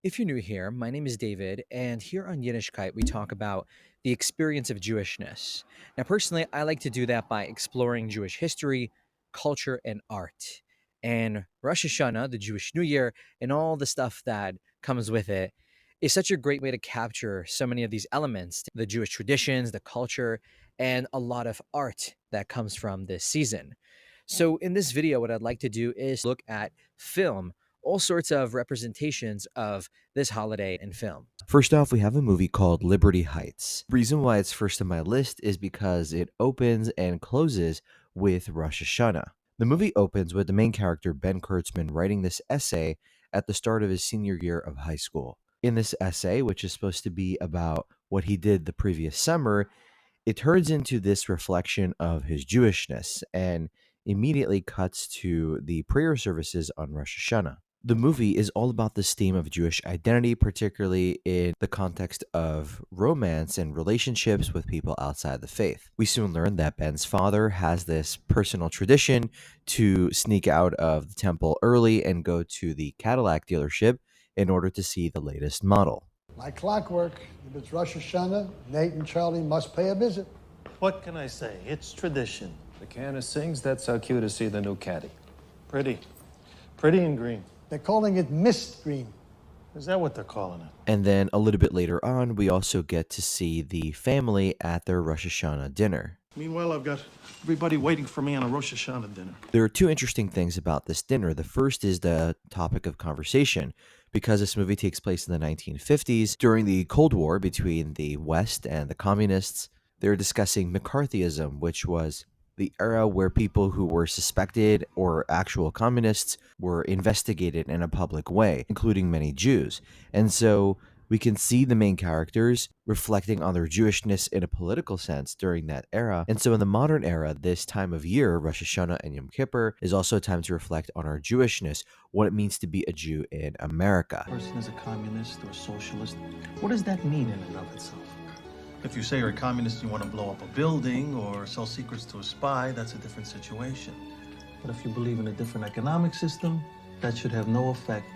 If you're new here, my name is David, and here on Yiddishkeit, we talk about the experience of Jewishness. Now, personally, I like to do that by exploring Jewish history, culture, and art. And Rosh Hashanah, the Jewish New Year, and all the stuff that comes with it is such a great way to capture so many of these elements, the Jewish traditions, the culture, and a lot of art that comes from this season. So, in this video, what I'd like to do is look at film, all sorts of representations of this holiday in film. First off, we have a movie called Liberty Heights. The reason why it's first on my list is because it opens and closes with Rosh Hashanah. The movie opens with the main character, Ben Kurtzman, writing this essay at the start of his senior year of high school. In this essay, which is supposed to be about what he did the previous summer, it turns into this reflection of his Jewishness and immediately cuts to the prayer services on Rosh Hashanah. The movie is all about this theme of Jewish identity, particularly in the context of romance and relationships with people outside the faith. We soon learn that Ben's father has this personal tradition to sneak out of the temple early and go to the Cadillac dealership in order to see the latest model. Like clockwork, if it's Rosh Hashanah, Nate and Charlie must pay a visit. What can I say? It's tradition. The canna sings, that's our cue to see the new caddy. Pretty. Pretty and green. They're calling it mist green. Is that what they're calling it? And then a little bit later on, we also get to see the family at their Rosh Hashanah dinner. Meanwhile, I've got everybody waiting for me on a Rosh Hashanah dinner. There are two interesting things about this dinner. The first is the topic of conversation, because this movie takes place in the 1950s during the Cold War between the West and the communists. They're discussing McCarthyism, which was the era where people who were suspected or actual communists were investigated in a public way, including many Jews. And so we can see the main characters reflecting on their Jewishness in a political sense during that era. And so in the modern era, this time of year, Rosh Hashanah and Yom Kippur, is also a time to reflect on our Jewishness, what it means to be a Jew in America. A person is a communist or a socialist. What does that mean in and of itself? If you say you're a communist and you want to blow up a building or sell secrets to a spy, that's a different situation. But if you believe in a different economic system, that should have no effect,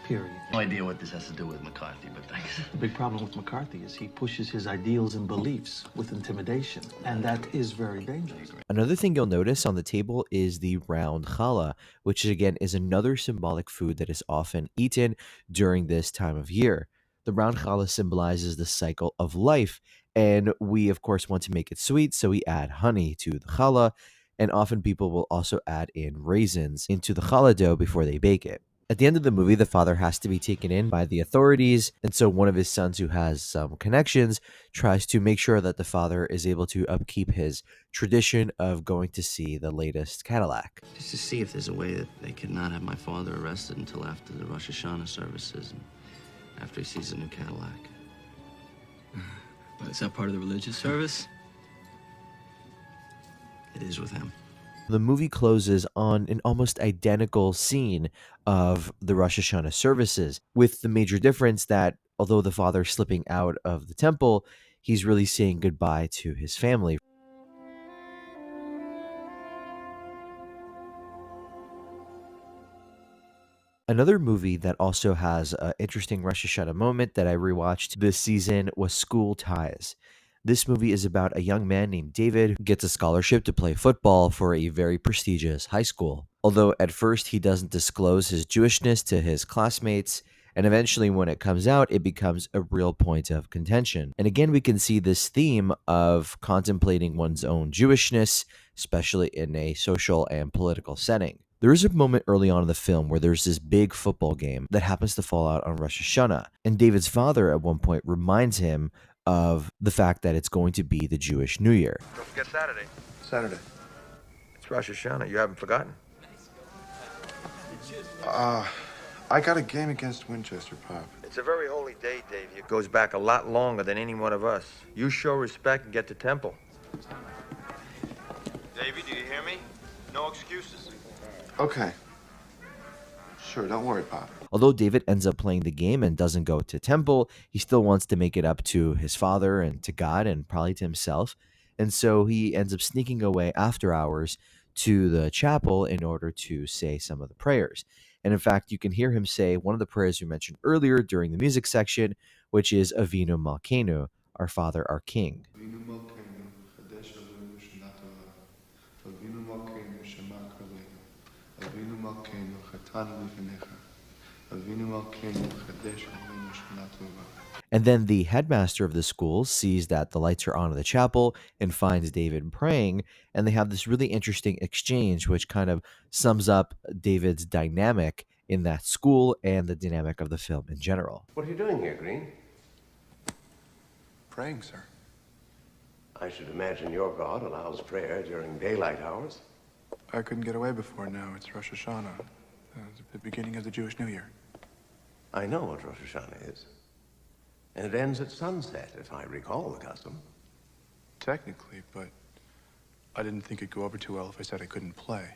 period. No idea what this has to do with McCarthy, but thanks. The big problem with McCarthy is he pushes his ideals and beliefs with intimidation, and that is very dangerous. Another thing you'll notice on the table is the round challah, which again is another symbolic food that is often eaten during this time of year. The round challah symbolizes the cycle of life, and we of course want to make it sweet, so we add honey to the challah, and often people will also add in raisins into the challah dough before they bake it. At the end of the movie, the father has to be taken in by the authorities, and so one of his sons who has some connections tries to make sure that the father is able to upkeep his tradition of going to see the latest Cadillac. Just to see if there's a way that they could not have my father arrested until after the Rosh Hashanah services and after he sees the new Cadillac. But is that part of the religious service? It is with him. The movie closes on an almost identical scene of the Rosh Hashanah services, with the major difference that although the father's slipping out of the temple, he's really saying goodbye to his family. Another movie that also has an interesting Rosh Hashanah moment that I rewatched this season was School Ties. This movie is about a young man named David who gets a scholarship to play football for a very prestigious high school. Although at first he doesn't disclose his Jewishness to his classmates, and eventually when it comes out, it becomes a real point of contention. And again, we can see this theme of contemplating one's own Jewishness, especially in a social and political setting. There is a moment early on in the film where there's this big football game that happens to fall out on Rosh Hashanah, and David's father at one point reminds him of the fact that it's going to be the Jewish New Year. Don't forget Saturday. Saturday. It's Rosh Hashanah. You haven't forgotten. I got a game against Winchester, Pop. It's a very holy day, Davey. It goes back a lot longer than any one of us. You show respect and get to temple. Davey, do you hear me? No excuses. Okay. Sure, don't worry, Pop. Although David ends up playing the game and doesn't go to temple, he still wants to make it up to his father and to God and probably to himself. And so he ends up sneaking away after hours to the chapel in order to say some of the prayers. And in fact, you can hear him say one of the prayers we mentioned earlier during the music section, which is Avinu Malkeinu, our Father, our King. And then the headmaster of the school sees that the lights are on in the chapel and finds David praying, and they have this really interesting exchange, which kind of sums up David's dynamic in that school and the dynamic of the film in general. What are you doing here, Green? Praying, sir. I should imagine your God allows prayer during daylight hours. I couldn't get away before now. It's Rosh Hashanah, the beginning of the Jewish New Year. I know what Rosh Hashanah is. And it ends at sunset, if I recall the custom. Technically, but I didn't think it'd go over too well if I said I couldn't play.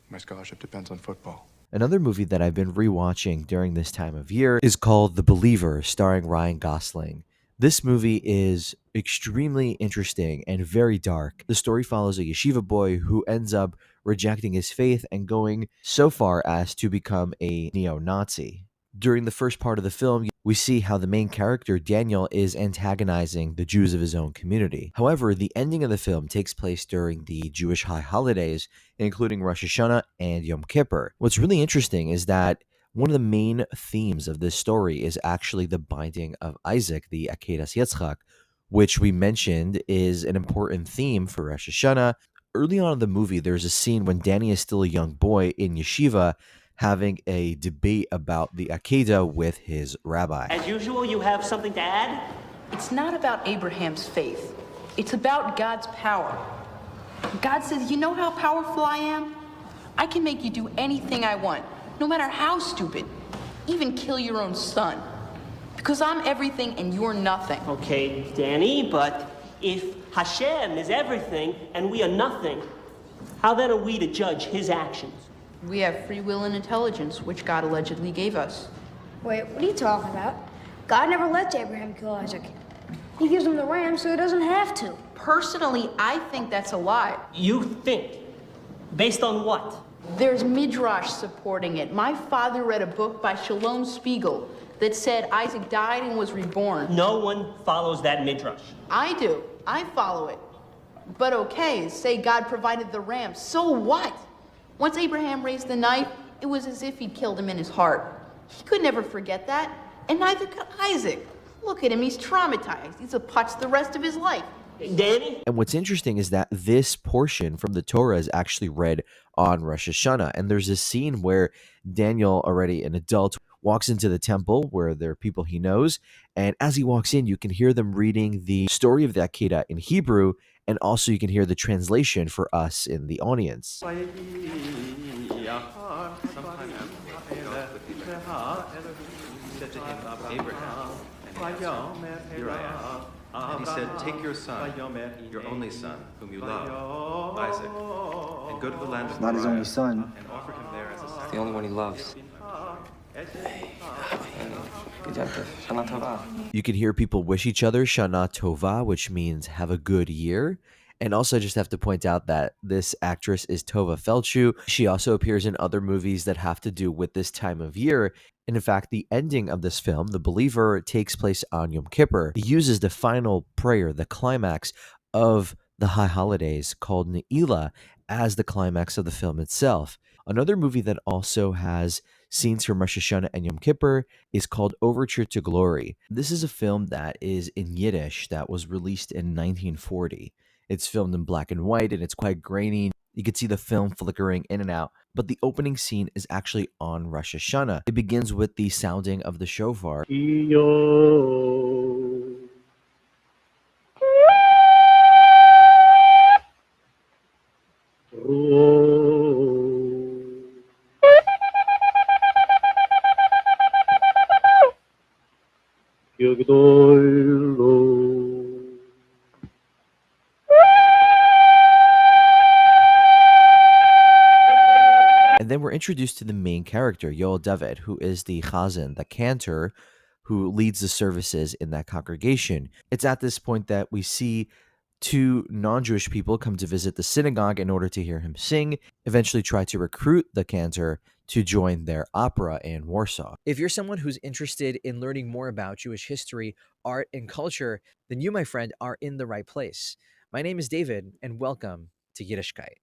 My scholarship depends on football. Another movie that I've been rewatching during this time of year is called The Believer, starring Ryan Gosling. This movie is extremely interesting and very dark. The story follows a yeshiva boy who ends up rejecting his faith and going so far as to become a neo-Nazi. During the first part of the film, we see how the main character, Daniel, is antagonizing the Jews of his own community. However, the ending of the film takes place during the Jewish high holidays, including Rosh Hashanah and Yom Kippur. What's really interesting is that one of the main themes of this story is actually the binding of Isaac, the Akedas Yitzchak, which we mentioned is an important theme for Rosh Hashanah. Early on in the movie, there's a scene when Danny is still a young boy in yeshiva having a debate about the Akedah with his rabbi. As usual, you have something to add? It's not about Abraham's faith. It's about God's power. God says, you know how powerful I am? I can make you do anything I want, no matter how stupid. Even kill your own son. Because I'm everything and you're nothing. Okay, Danny, but if Hashem is everything and we are nothing, how then are we to judge his actions? We have free will and intelligence, which God allegedly gave us. Wait, what are you talking about? God never lets Abraham kill Isaac. He gives him the ram so he doesn't have to. Personally, I think that's a lie. You think? Based on what? There's Midrash supporting it. My father read a book by Shalom Spiegel that said Isaac died and was reborn. No one follows that Midrash. I do. I follow it. But okay, say God provided the ram. So what? Once Abraham raised the knife, it was as if he'd killed him in his heart. He could never forget that, and neither could Isaac. Look at him, he's traumatized. He's a putz the rest of his life. Danny? And what's interesting is that this portion from the Torah is actually read on Rosh Hashanah. And there's a scene where Daniel, already an adult, walks into the temple where there are people he knows. And as he walks in, you can hear them reading the story of the Akedah in Hebrew. And also you can hear the translation for us in the audience. Here I am. And he said, take your son, your only son, whom you love, Isaac, and go to the land of Not his Moriah, only son. and offer him there as a sacrifice. The only one he loves. You can hear people wish each other Shana Tova, which means have a good year. And also just have to point out that this actress is Tova Feldshuh. She also appears in other movies that have to do with this time of year. And in fact, the ending of this film, The Believer, takes place on Yom Kippur. It uses the final prayer, the climax of the high holidays called Ne'ilah as the climax of the film itself. Another movie that also has scenes from Rosh Hashanah and Yom Kippur is called Overture to Glory. This is a film that is in Yiddish that was released in 1940. It's filmed in black and white and it's quite grainy. You can see the film flickering in and out. But the opening scene is actually on Rosh Hashanah. It begins with the sounding of the shofar. And then we're introduced to the main character, Yoel David, who is the chazan, the cantor, who leads the services in that congregation. It's at this point that we see Two non-Jewish people come to visit the synagogue in order to hear him sing, eventually try to recruit the cantor to join their opera in Warsaw. If you're someone who's interested in learning more about Jewish history, art, and culture, then you, my friend, are in the right place. My name is David, and welcome to Yiddishkeit.